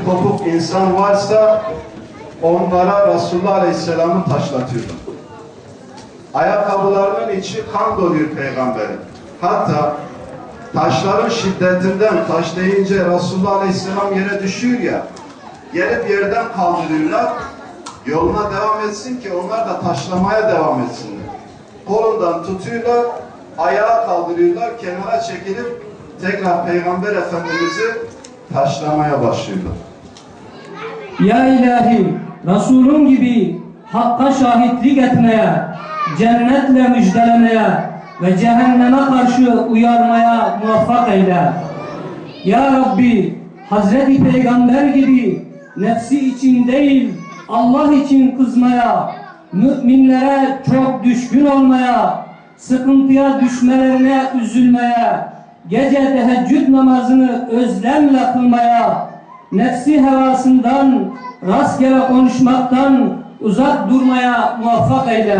kırık kopuk insan varsa onlara Resulullah Aleyhisselam'ı taşlatıyorlar. Ayakkabılarının içi kan doluyor peygamberin. Hatta taşların şiddetinden taş deyince Resulullah Aleyhisselam yere düşüyor ya, gelip yerden kaldırıyorlar, yoluna devam etsin ki onlar da taşlamaya devam etsinler. Kolundan tutuyorlar, ayağa kaldırıyorlar, kenara çekilip tekrar Peygamber Efendimiz'i taşlamaya başlıyorlar. Ya ilahi, Resulün gibi hakka şahitlik etmeye, cennetle müjdelemeye ve cehenneme karşı uyarmaya muvaffak eyle. Ya Rabbi, Hazreti Peygamber gibi nefsi için değil, Allah için kızmaya, müminlere çok düşkün olmaya, sıkıntıya düşmelerine üzülmeye, gece teheccüd namazını özlemle kılmaya, nefsi hevasından, rastgele konuşmaktan uzak durmaya muvaffak eyle.